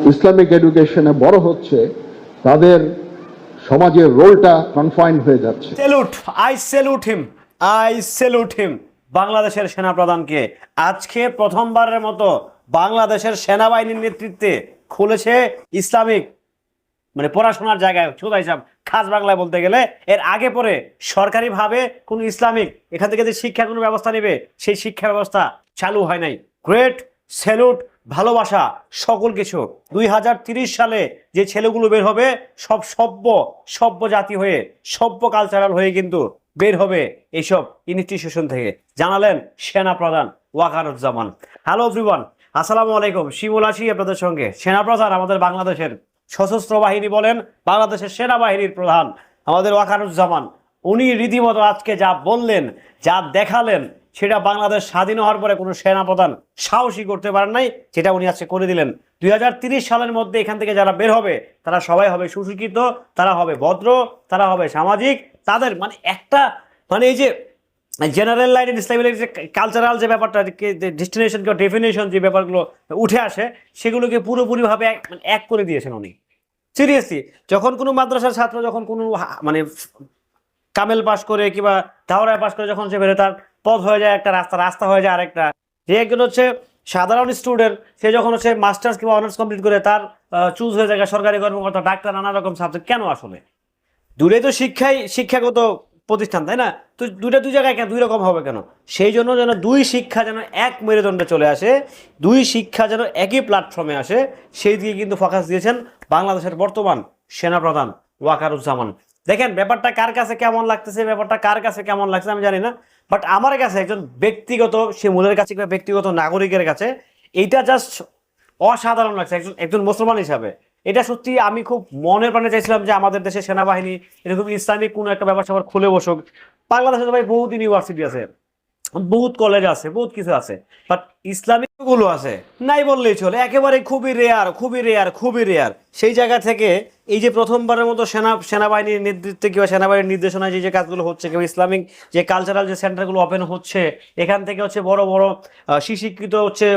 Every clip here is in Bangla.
ইসলামিক এডুকেশনে বড় হচ্ছে তাদের সমাজের রোলটা কনফাইন্ড হয়ে যাচ্ছে। আই স্যালুট হিম বাংলাদেশের সেনাপ্রধানকে আজকে প্রথমবারের মতো বাংলাদেশের সেনাবাহিনীর নেতৃত্বে খুলেছে ইসলামিক পড়াশোনার জায়গায় সোজা হিসাব খাস বাংলায় বলতে গেলে এর আগে পরে সরকারিভাবে কোনো ইসলামিক এখান থেকে যে শিক্ষা কোনো ব্যবস্থা নেবে সেই শিক্ষা ব্যবস্থা চালু হয় নাই। গ্রেট স্যালুট, ভালোবাসা, সকল কিছু। 2030 সালে যে ছেলেগুলো বের হবে সব সভ্য জাতি হয়ে সভ্য কালচারাল হয়ে কিন্তু বের হবে এইসব ইনস্টিটিউশন থেকে, জানালেন সেনাপ্রধান ওয়াকারুজ্জামান। হ্যালো এভরিওয়ান, আসসালামু আলাইকুম। শিমুল আছি আপনাদের সঙ্গে। সেনাপ্রধান আমাদের বাংলাদেশের সশস্ত্র বাহিনী বলেন, বাংলাদেশের সেনাবাহিনীর প্রধান আমাদের ওয়াকারুজ্জামান, উনি রীতিমতো আজকে যা বললেন, যা দেখালেন, সেটা বাংলাদেশ স্বাধীন হওয়ার পরে কোনো সেনাপ্রধান সাহসী করতে পারেন নাই, যেটা উনি আজকে করে দিলেন। 2030 সালের মধ্যে এখান থেকে যারা বের হবে তারা সবাই হবে সুশিক্ষিত, তারা হবে ভদ্র, তারা হবে সামাজিক। তাদের একটা এই যে জেনারেল লাইন ইসলামিক যে কালচারাল যে ব্যাপারটা, ডেস্টিনেশন কিংবা ডেফিনেশন যে ব্যাপারগুলো উঠে আসে সেগুলোকে পুরোপুরিভাবে এক করে দিয়েছেন উনি। সিরিয়াসলি, যখন কোনো মাদ্রাসার ছাত্র যখন কোনো কামেল পাস করে কিংবা দাওরায় পাস করে যখন সে বেরোয়, তার পথ হয়ে যায় একটা রাস্তা হয়ে যায় আরেকটা। যে একজন হচ্ছে সাধারণ স্টুডেন্ট, সে যখন হচ্ছে মাস্টার্স কিংবা অনার্স কমপ্লিট করে তার চুজ হয়ে যায় সরকারি কর্মকর্তা, ডাক্তার, নানা রকম সাবজেক্ট। কেন আসলে দূরে তো শিক্ষাগত প্রতিষ্ঠান, তাই না? তো দুই জায়গায় কেন দুই রকম হবে কেন? সেই জন্য যেন দুই শিক্ষা যেন এক মেরুদণ্ডে চলে আসে, দুই শিক্ষা যেন একই প্ল্যাটফর্মে আসে, সেই দিকে কিন্তু ফোকাস দিয়েছেন বাংলাদেশের বর্তমান সেনাপ্রধান ওয়াকারুজ্জামান। দেখেন ব্যাপারটা কার কাছে কেমন লাগতেছে, ব্যাপারটা কার কাছে কেমন লাগছে আমি জানি না, বাট আমার কাছে একজন ব্যক্তিগত শিমুলের কাছে কিংবা ব্যক্তিগত নাগরিকের কাছে এইটা জাস্ট অসাধারণ লাগছে। একজন মুসলমান হিসাবে এটা সত্যি আমি খুব মনের প্রাণে চাইছিলাম যে আমাদের দেশের সেনাবাহিনী এরকম ইসলামিক কোনো একটা ব্যাপার স্যাপার খুলে বসুক। বাংলাদেশে তো ভাই বহুত ইউনিভার্সিটি আছে, বহুত কলেজ আছে, বহুত কিছু আছে, বাট ইসলামিক গুলো আছে নাই বললেই চলে, একেবারে খুবই রেয়ার। সেই জায়গা থেকে এই যে প্রথমবারের মতো সেনাবাহিনীর নেতৃত্বে কিংবা সেনাবাহিনীর নির্দেশনায় যে কাজগুলো হচ্ছে কিংবা ইসলামিক যে কালচারাল যে সেন্টারগুলো ওপেন হচ্ছে, এখান থেকে হচ্ছে বড় সুশিক্ষিত হচ্ছে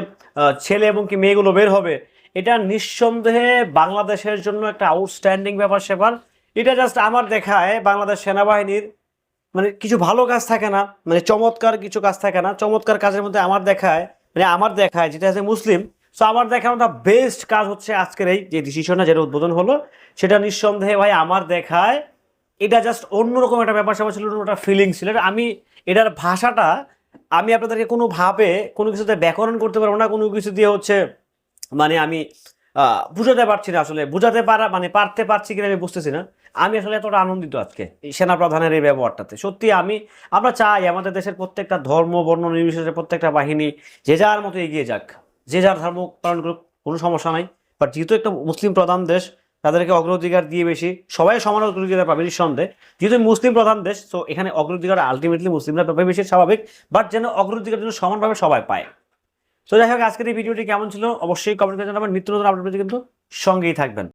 ছেলে এবং কি মেয়েগুলো বের হবে, এটা নিঃসন্দেহে বাংলাদেশের জন্য একটা আউটস্ট্যান্ডিং ব্যাপার স্যাপার। এটা জাস্ট আমার দেখায় বাংলাদেশ সেনাবাহিনীর কিছু ভালো কাজ থাকে না, চমৎকার কিছু কাজ থাকে না, চমৎকার কাজের মধ্যে আমার দেখায় যেটা হচ্ছে মুসলিম। সো আমার দেখার মতো বেস্ট কাজ হচ্ছে আজকের এই যে ডিসিশনটা যেটা উদ্বোধন হলো, সেটা নিঃসন্দেহে ভাই আমার দেখায় এটা জাস্ট অন্যরকম একটা ব্যাপার স্যাপার ছিল, একটা ফিলিংস ছিল। আমি এটার ভাষাটা আমি আপনাদেরকে কোনোভাবে কোনো কিছুতে ব্যাকরণ করতে পারবো না, কোনো কিছু দিয়ে হচ্ছে আমি বুঝাতে পারছি না, আসলে বুঝাতে পারতে পারছি কিনা আমি বুঝতেছি না। আমি আসলে এতটা আনন্দিত আজকে এই সেনাপ্রধানের এই ব্যবহারটাতে। সত্যি আমরা চাই আমাদের দেশের প্রত্যেকটা ধর্ম বর্ণ নির্বিশেষে প্রত্যেকটা বাহিনী যে যার মতো এগিয়ে যাক, যে যার ধর্ম পালন করুক, কোনো সমস্যা নাই। বাট যেহেতু একটা মুসলিম প্রধান দেশ, তাদেরকে অগ্রাধিকার দিয়ে বেশি, সবাই সমান অগ্রাধিকার পাবে নিঃসন্দেহে। যেহেতু মুসলিম প্রধান দেশ, তো এখানে অগ্রাধিকার আলটিমেটলি মুসলিমরা পাবে বেশি, স্বাভাবিক। বাট যেন অগ্রাধিকার যেন সমানভাবে সবাই পায়। তো যাই হোক, আজকের এই ভিডিওটি কেমন ছিল অবশ্যই কমেন্ট করে জানাবেন। নিত্য নতুন আপডেট পেতে কিন্তু সঙ্গেই থাকবেন।